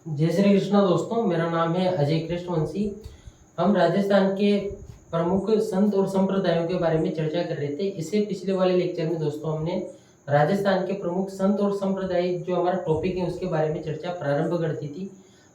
जय श्री कृष्णा दोस्तों, मेरा नाम है अजय कृष्णवंशी। हम राजस्थान के प्रमुख संत और संप्रदायों के बारे में चर्चा कर रहे थे। इससे पिछले वाले लेक्चर में दोस्तों हमने राजस्थान के प्रमुख संत और संप्रदाय जो हमारा टॉपिक है उसके बारे में चर्चा प्रारंभ कर दी थी।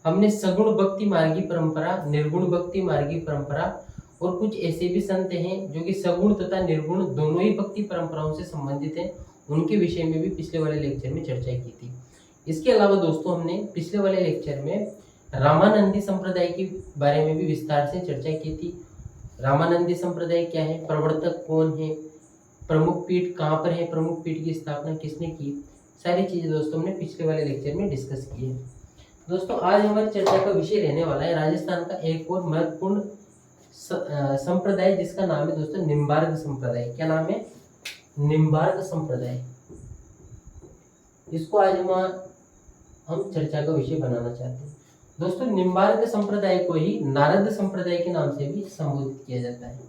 हमने सगुण भक्ति मार्गी परंपरा, निर्गुण भक्ति मार्गी परंपरा और कुछ ऐसे भी संत हैं जो कि सगुण तथा निर्गुण दोनों ही भक्ति परंपराओं से संबंधित हैं, उनके विषय में भी पिछले वाले लेक्चर में चर्चा की थी। इसके अलावा दोस्तों हमने पिछले वाले लेक्चर में रामानंदी संप्रदाय के बारे में भी विस्तार से चर्चा की थी। रामानंदी संप्रदाय क्या है, प्रवर्तक कौन है, प्रमुख पीठ कहाँ पर है, प्रमुख पीठ की स्थापना किसने की, सारी चीजें दोस्तों हमने पिछले वाले लेक्चर में डिस्कस की है। दोस्तों आज हमारी चर्चा का विषय रहने वाला है राजस्थान का एक और महत्वपूर्ण संप्रदाय जिसका नाम है दोस्तों निम्बार्क संप्रदाय। क्या नाम है? निम्बार्क संप्रदाय। इसको आज हम चर्चा का विषय बनाना चाहते हैं। दोस्तों निम्बार्क संप्रदाय को ही नारद संप्रदाय के नाम से भी संबोधित किया जाता है।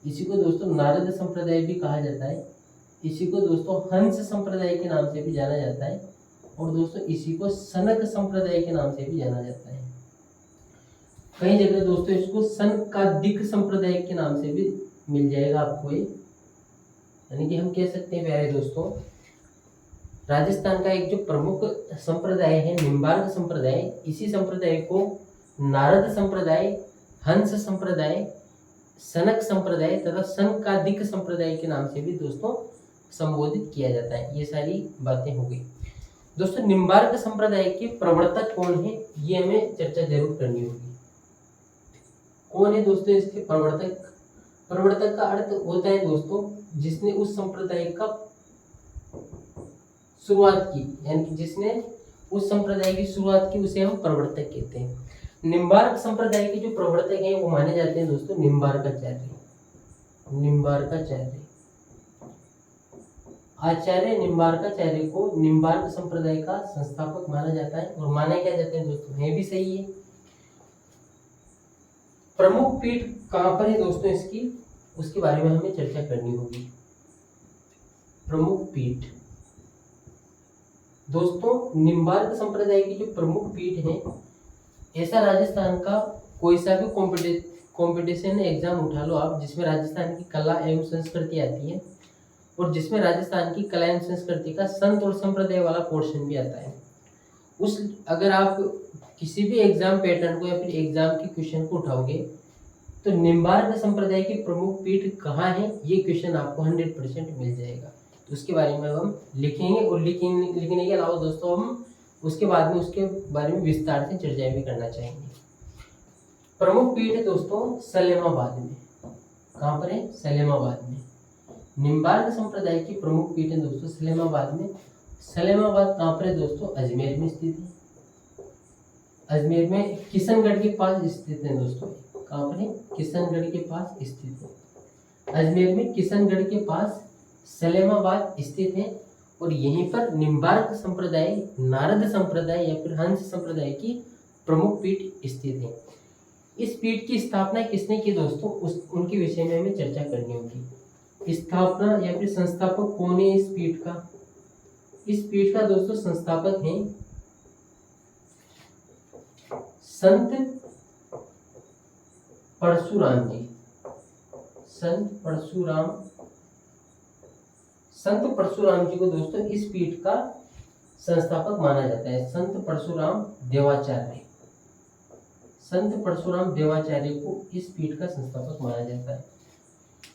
इसी को दोस्तों नारद संप्रदाय भी कहा जाता है। इसी को दोस्तों हंस संप्रदाय के नाम से भी जाना जाता है और दोस्तों इसी को सनक संप्रदाय के नाम से भी जाना जाता है। कई जगह दोस्तों इसको सनकादिक संप्रदाय के नाम से भी मिल जाएगा आपको ये। यानी कि हम कह सकते हैं प्यारे दोस्तों, राजस्थान का एक जो प्रमुख संप्रदाय है निम्बार्क संप्रदाय, इसी संप्रदाय को नारद संप्रदाय, हंस संप्रदाय, सनक संप्रदाय तथा सनकादिक संप्रदाय के नाम से भी दोस्तों संबोधित किया जाता है। ये सारी बातें हो गई। दोस्तों निम्बार्क संप्रदाय के प्रवर्तक कौन है, ये हमें चर्चा जरूर करनी होगी। कौन है दोस्तों इसके प्रवर्तक? प्रवर्तक का अर्थ होता है दोस्तों जिसने उस संप्रदाय का शुरुआत की, यानी कि जिसने उस संप्रदाय की शुरुआत की उसे हम प्रवर्तक कहते हैं। निम्बार्क संप्रदाय के जो प्रवर्तक हैं वो माने जाते हैं दोस्तों निम्बार्काचार्य। निम्बार्काचार्य आचार्य निम्बार्काचार्य को निम्बार्क संप्रदाय का संस्थापक माना जाता है और माना क्या जाता है दोस्तों, है भी सही है। प्रमुख पीठ कहां पर है दोस्तों इसकी, उसके बारे में हमें चर्चा करनी होगी। प्रमुख पीठ दोस्तों निम्बार्क संप्रदाय की जो प्रमुख पीठ है, ऐसा राजस्थान का कोई सा भी कंपटीशन एग्जाम उठा लो आप जिसमें राजस्थान की कला एवं संस्कृति आती है और जिसमें राजस्थान की कला एवं संस्कृति का संत और संप्रदाय वाला पोर्शन भी आता है। उस अगर आप किसी भी एग्जाम पैटर्न को या फिर एग्जाम के क्वेश्चन को उठाओगे तो निम्बार्क संप्रदाय की प्रमुख पीठ कहाँ है, ये क्वेश्चन आपको 100% मिल जाएगा। तो उसके बारे में हम लिखेंगे और लिखने के अलावा दोस्तों हम उसके बाद में उसके बारे में विस्तार से चर्चा भी करना चाहेंगे। प्रमुख पीठ है दोस्तों सलेमाबाद में। कहाँ पर है? सलेमाबाद में। निम्बार्क संप्रदाय की प्रमुख पीठ है दोस्तों सलेमाबाद में। सलेमाबाद कहाँ पर है दोस्तों? अजमेर में स्थित है। अजमेर में किशनगढ़ के पास स्थित है दोस्तों। कहाँ पर है? किशनगढ़ के पास स्थित है। अजमेर में किशनगढ़ के पास सलेमाबाद स्थित है और यहीं पर निम्बार्क संप्रदाय, नारद संप्रदाय या फिर हंस संप्रदाय की प्रमुख पीठ स्थित है। इस पीठ की स्थापना किसने की दोस्तों, उनके विषय में हमें चर्चा करनी होगी। स्थापना या फिर संस्थापक कौन है इस पीठ का? इस पीठ का दोस्तों संस्थापक है संत परशुराम जी। संत परशुराम जी को दोस्तों इस पीठ का संस्थापक माना जाता है। संत परशुराम देवाचार्य। संत परशुराम देवाचार्य को इस पीठ का संस्थापक माना जाता है।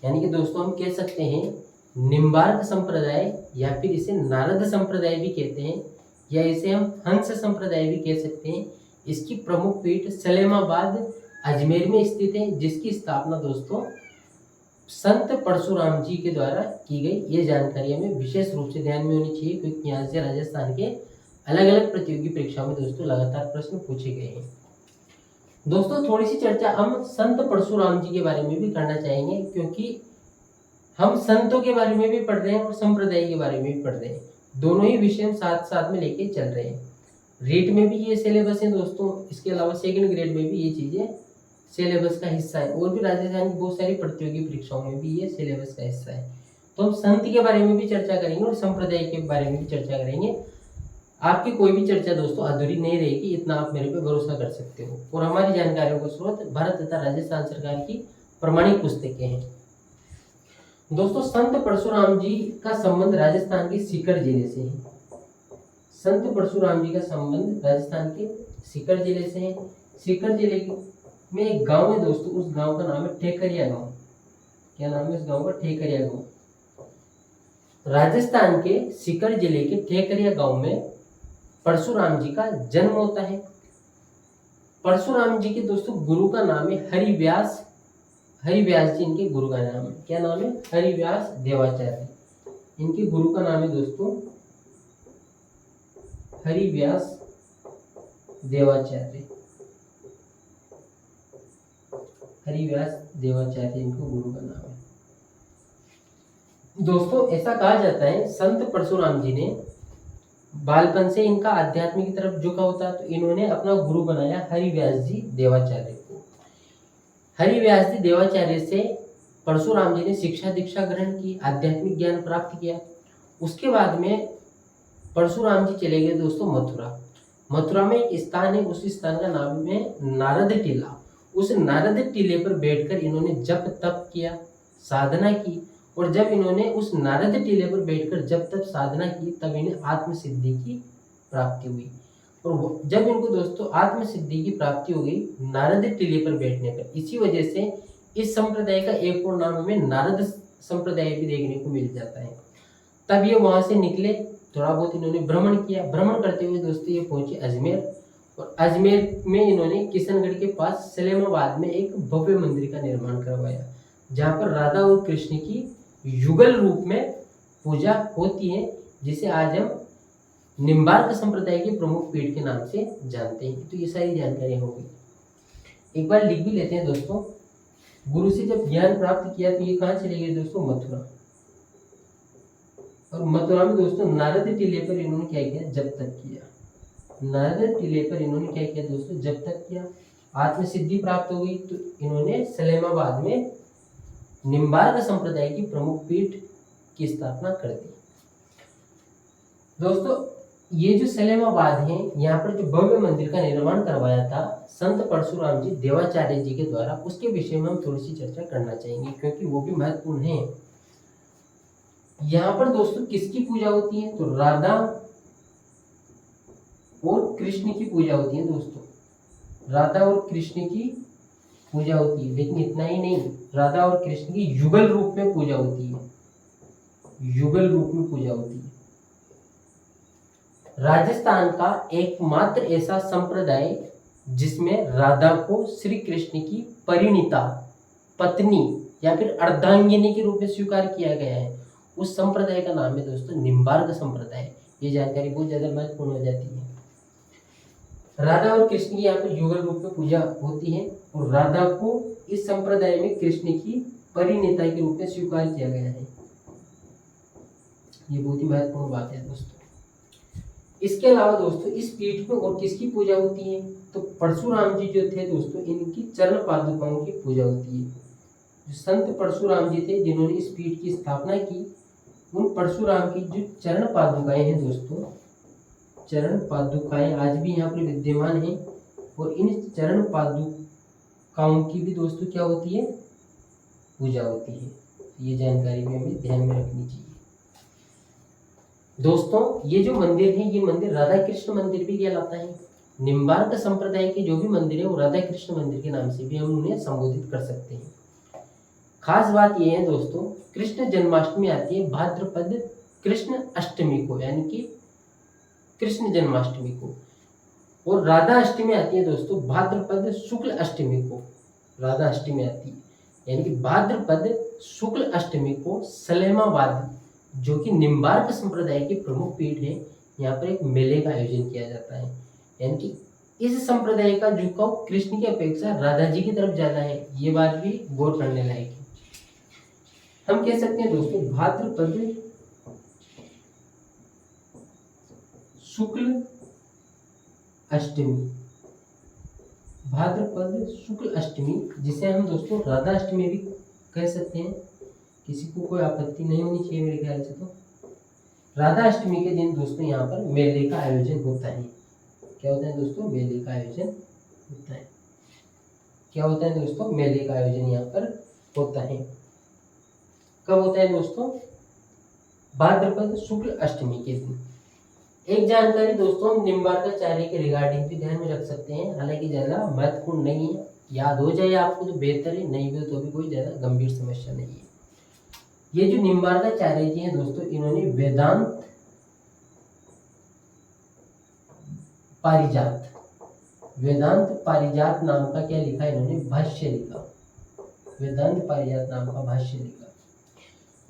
यानी कि दोस्तों हम कह सकते हैं निम्बार्क संप्रदाय या फिर इसे नारद संप्रदाय भी कहते हैं या इसे हम हंस संप्रदाय भी कह सकते हैं। इसकी प्रमुख पीठ सलेमाबाद अजमेर में स्थित है जिसकी स्थापना दोस्तों संत परशुराम जी के द्वारा की गई। ये जानकारी हमें विशेष रूप से ध्यान में होनी चाहिए क्योंकि यहाँ से राजस्थान के अलग अलग प्रतियोगी परीक्षाओं में दोस्तों लगातार प्रश्न पूछे गए हैं। दोस्तों थोड़ी सी चर्चा हम संत परशुराम जी के बारे में भी करना चाहेंगे क्योंकि हम संतों के बारे में भी पढ़ रहे हैं और संप्रदाय के बारे में भी पढ़ रहे हैं। दोनों ही विषय हम साथ साथ में लेके चल रहे हैं। रीट में भी ये सिलेबस है दोस्तों, इसके अलावा सेकंड ग्रेड में भी ये चीजें सिलेबस का हिस्सा है और भी राजस्थान की बहुत सारी प्रतियोगी परीक्षाओं में भी ये सिलेबस का हिस्सा है। तो हम संत के बारे में भी चर्चा करेंगे और संप्रदाय के बारे में भी चर्चा करेंगे। आपकी कोई भी चर्चा दोस्तों अधूरी नहीं रहेगी, इतना आप मेरे पे भरोसा कर सकते हो। और हमारी जानकारियों का स्रोत भारत तथा राजस्थान सरकार की प्रमाणित पुस्तकें हैं। दोस्तों संत परशुराम जी का संबंध राजस्थान के सीकर जिले से है। संत परशुराम जी का संबंध राजस्थान के सीकर जिले से है। सीकर जिले में एक गांव है दोस्तों, उस गांव का नाम है ठेकरिया गांव। क्या नाम है उस गांव का? ठेकरिया गांव। राजस्थान के सीकर जिले के ठेकरिया गांव में परशुराम जी का जन्म होता है। परशुराम जी के दोस्तों गुरु का नाम है हरिव्यास। हरिव्यास जी इनके गुरु का नाम है। क्या नाम है? हरिव्यास देवाचार्य। इनके गुरु का नाम है दोस्तों हरिव्यास देवाचार्य। हरिव्यास देवाचार्य इनको गुरु का नाम है। दोस्तों ऐसा कहा जाता है संत परशुराम जी ने बालपन से इनका आध्यात्म की तरफ झुकाव था, तो इन्होंने अपना गुरु बनाया हरिव्यास जी देवाचार्य को। हरिव्यास जी देवाचार्य से परशुराम जी ने शिक्षा दीक्षा ग्रहण की, आध्यात्मिक ज्ञान प्राप्त किया। उसके बाद में परशुराम जी चले गए दोस्तों मथुरा। मथुरा में एक स्थान है, उस स्थान का नाम है नारद टीला। उस नारद टीले पर बैठकर इन्होंने जप तप किया, साधना की। और जब इन्होंने उस नारद टीले पर बैठकर जब तक साधना की, तब इन्हें आत्मसिद्धि की प्राप्ति हुई। और जब इनको दोस्तों आत्मसिद्धि की प्राप्ति हो गई नारद टीले पर बैठने पर, इसी वजह से इस संप्रदाय का एक और नाम हमें नारद संप्रदाय भी देखने को मिल जाता है। तब ये वहां से निकले, थोड़ा बहुत इन्होंने भ्रमण किया। भ्रमण करते हुए दोस्तों ये पहुंचे अजमेर। और अजमेर में इन्होंने किशनगढ़ के पास सलेमाबाद में एक भव्य मंदिर का निर्माण करवाया, जहाँ पर राधा और कृष्ण की युगल रूप में पूजा होती है, जिसे आज हम निम्बार्क संप्रदाय के प्रमुख पीठ के नाम से जानते हैं। तो ये सारी जानकारी होगी। एक बार लिख भी लेते हैं दोस्तों। गुरु से जब ज्ञान प्राप्त किया तो ये कहाँ चले गए दोस्तों? मथुरा। और मथुरा में दोस्तों नारद टीले पर इन्होंने क्या किया? जब तक किया। नारद टीले पर इन्होंने क्या किया दोस्तों? जब तक किया। आत्मसिद्धि प्राप्त हो गई तो इन्होंने सलेमाबाद में निम्बार्क संप्रदाय की प्रमुख पीठ की स्थापना कर दी। दोस्तों ये जो सलेमाबाद है, यहाँ पर जो भव्य मंदिर का निर्माण करवाया था संत परशुराम जी देवाचार्य जी के द्वारा, उसके विषय में हम थोड़ी सी चर्चा करना चाहेंगे, क्योंकि वो भी महत्वपूर्ण है। यहाँ पर दोस्तों किसकी पूजा होती है? तो राधा और कृष्ण की पूजा होती है दोस्तों। राधा और कृष्ण की पूजा होती है, लेकिन इतना ही नहीं, राधा और कृष्ण की युगल रूप में पूजा होती है। युगल रूप में पूजा होती है। राजस्थान का एकमात्र ऐसा संप्रदाय जिसमें राधा को श्री कृष्ण की परिणीता, पत्नी या फिर अर्धांगिनी के रूप में स्वीकार किया गया है, उस संप्रदाय का नाम है दोस्तों निम्बार्क संप्रदाय। ये जानकारी बहुत ज्यादा महत्वपूर्ण हो जाती है। राधा और कृष्ण की यहाँ पर युगल रूप में पूजा होती है, और राधा को इस संप्रदाय में कृष्ण की परिणीता के रूप में स्वीकार किया गया है। ये बहुत ही महत्वपूर्ण बात है दोस्तों। इसके अलावा दोस्तों इस पीठ में और किसकी पूजा होती है? तो परशुराम जी जो थे दोस्तों, इनकी चरण पादुकाओं की पूजा होती है। जो संत परशुराम जी थे जिन्होंने इस पीठ की स्थापना की, उन परशुराम की जो चरण पादुकाएं हैं दोस्तों, चरण पादुकाएं आज भी यहाँ पर विद्यमान है। और इन चरण पादुकाओं की भी दोस्तों क्या होती है? पूजा होती है। ये जानकारी भी हमें ध्यान में रखनी चाहिए दोस्तों। ये जो मंदिर है, ये मंदिर राधा कृष्ण मंदिर भी कहलाता है। निम्बार्क संप्रदाय के जो भी मंदिर है वो राधा कृष्ण मंदिर के नाम से भी हम उन्हें संबोधित कर सकते हैं। खास बात यह है दोस्तों, कृष्ण जन्माष्टमी आती है भाद्रपद कृष्ण अष्टमी को, यानी कि कृष्ण जन्माष्टमी को। और राधा अष्टमी आती है दोस्तों भाद्रपद शुक्ल अष्टमी को। राधा अष्टमी आती है यानी कि भाद्रपद शुक्ल अष्टमी को सलेमाबाद, जो कि निम्बार्क संप्रदाय की प्रमुख पीठ है, यहाँ पर एक मेले का आयोजन किया जाता है। यानी कि इस संप्रदाय का झुकाव कृष्ण की अपेक्षा राधा जी की तरफ ज्यादा है। ये बात भी गौर करने लायक है। हम कह सकते हैं दोस्तों भाद्रपद शुक्ल अष्टमी, भाद्रपद शुक्ल अष्टमी, जिसे हम दोस्तों राधा अष्टमी भी कह सकते हैं। किसी को कोई आपत्ति नहीं होनी चाहिए मेरे ख्याल से। तो राधा अष्टमी के दिन दोस्तों यहाँ पर मेले का आयोजन होता है। क्या होता है दोस्तों? मेले का आयोजन होता है। क्या होता है दोस्तों? मेले का आयोजन यहाँ पर होता है। कब होता है दोस्तों? भाद्रपद शुक्ल अष्टमी के दिन। एक जानकारी दोस्तों हम निम्बार्काचार्य के रिगार्डिंग भी ध्यान में रख सकते हैं, हालांकि ज़्यादा महत्वपूर्ण नहीं है, याद हो जाए आपको तो बेहतर है, नहीं भी तो भी कोई ज़्यादा गंभीर समस्या नहीं है। ये जो निम्बार्काचार्य जी हैं दोस्तों, इन्होंने वेदांत पारिजात नाम का क्या लिखा? इन्होंने भाष्य लिखा। वेदांत पारिजात नाम का भाष्य लिखा।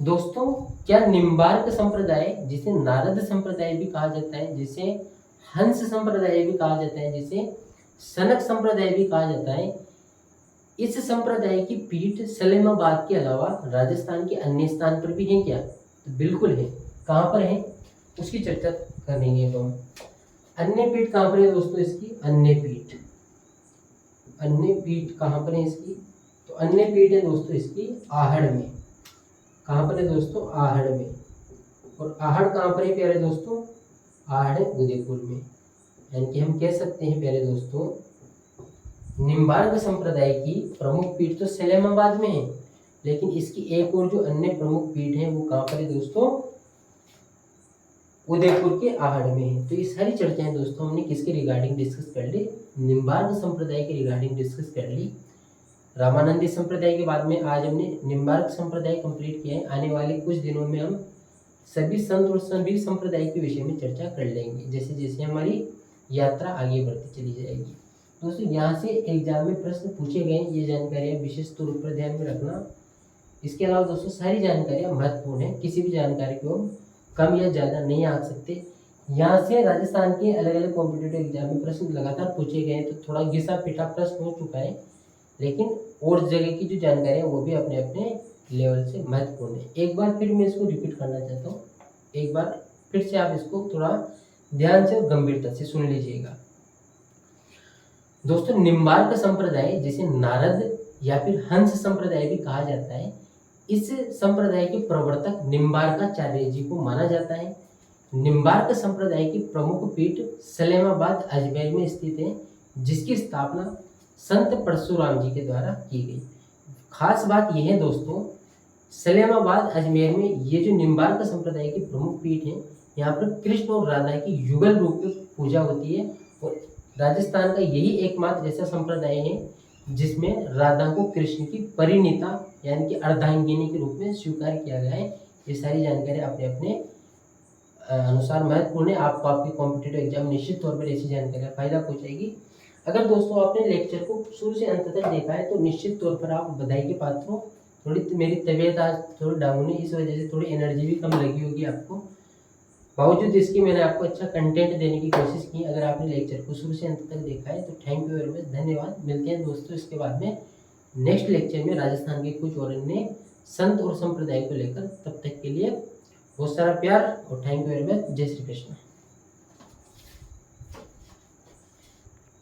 दोस्तों क्या निम्बार्क संप्रदाय, जिसे नारद संप्रदाय भी कहा जाता है, जिसे हंस संप्रदाय भी कहा जाता है, जिसे सनक संप्रदाय भी कहा जाता है, इस संप्रदाय की पीठ सलेमाबाद के अलावा राजस्थान के अन्य स्थान पर भी है क्या? तो बिल्कुल है। कहाँ पर है उसकी चर्चा करेंगे हम। अन्य पीठ कहाँ पर है दोस्तों इसकी? अन्य पीठ कहाँ पर है इसकी? तो अन्य पीठ है दोस्तों इसकी आहड़ में। कहाँ पर है दोस्तों? आहड़ में। और आहड़ कहाँ पर है प्यारे दोस्तों? आहड़ उदयपुर में। यानी कि हम कह सकते हैं प्यारे दोस्तों, निम्बार्क संप्रदाय की प्रमुख पीठ तो सलेमाबाद में है, लेकिन इसकी एक और जो अन्य प्रमुख पीठ है वो कहाँ पर है दोस्तों? उदयपुर के आहड़ में है। तो ये सारी चर्चाएं दोस्तों हमने किसके रिगार्डिंग डिस्कस कर ली? निम्बार्क संप्रदाय के रिगार्डिंग डिस्कस कर ली। रामानंदी संप्रदाय के बाद में आज हमने निम्बार्क संप्रदाय कंप्लीट किया है। आने वाले कुछ दिनों में हम सभी संत और सभी संप्रदाय के विषय में चर्चा कर लेंगे, जैसे जैसे हमारी यात्रा आगे बढ़ती चली जाएगी। दोस्तों यहाँ से एग्जाम में प्रश्न पूछे गए, ये जानकारियाँ विशेष तौर पर ध्यान में रखना। इसके अलावा दोस्तों सारी जानकारियाँ महत्वपूर्ण है, किसी भी जानकारी को हम कम या ज़्यादा नहीं आंक सकते। यहाँ से राजस्थान के अलग अलग कॉम्पिटिटिव एग्जाम में प्रश्न लगातार पूछे गए, तो थोड़ा घिसा पिटा प्रश्न हो चुका है, लेकिन और जगह की जो जानकारी है वो भी अपने अपने लेवल से महत्वपूर्ण है। एक बार फिर मैं इसको रिपीट करना चाहता हूँ, एक बार फिर से आप इसको थोड़ा ध्यान से और गंभीरता से सुन लीजिएगा। दोस्तों निम्बार्क संप्रदाय, जिसे नारद या फिर हंस संप्रदाय भी कहा जाता है, इस संप्रदाय के प्रवर्तक निम्बार्काचार्य जी को माना जाता है। निम्बार्क संप्रदाय की प्रमुख पीठ सलेमाबाद अजमेर में स्थित है, जिसकी स्थापना संत परशुराम जी के द्वारा की गई। खास बात यह है दोस्तों, सलेमाबाद अजमेर में ये जो निम्बार्क संप्रदाय की प्रमुख पीठ है, यहाँ पर कृष्ण और राधा की युगल रूप में पूजा होती है। और राजस्थान का यही एकमात्र ऐसा संप्रदाय है जिसमें राधा को कृष्ण की परिणीता यानी कि अर्धांगिनी के रूप में स्वीकार किया गया है। ये सारी जानकारी अपने अपने अनुसार महत्वपूर्ण है। आपको आपके कॉम्पिटिटिव एग्जाम निश्चित तौर पर ऐसी जानकारी फायदा पहुंचाएगी। अगर दोस्तों आपने लेक्चर को शुरू से अंत तक देखा है तो निश्चित तौर पर आप बधाई के पात्र हो। थोड़ी मेरी तबीयत आज थोड़ी डाउन है, इस वजह से थोड़ी एनर्जी भी कम लगी होगी आपको। बावजूद इसकी मैंने आपको अच्छा कंटेंट देने की कोशिश की। अगर आपने लेक्चर को शुरू से अंत तक देखा है तो थैंक यू वेरी मच, धन्यवाद। मिलते हैं दोस्तों इसके बाद में नेक्स्ट लेक्चर में राजस्थान के कुछ और अन्य संत और संप्रदाय को लेकर। तब तक के लिए बहुत सारा प्यार और थैंक यू वेरी मच। जय श्री कृष्ण।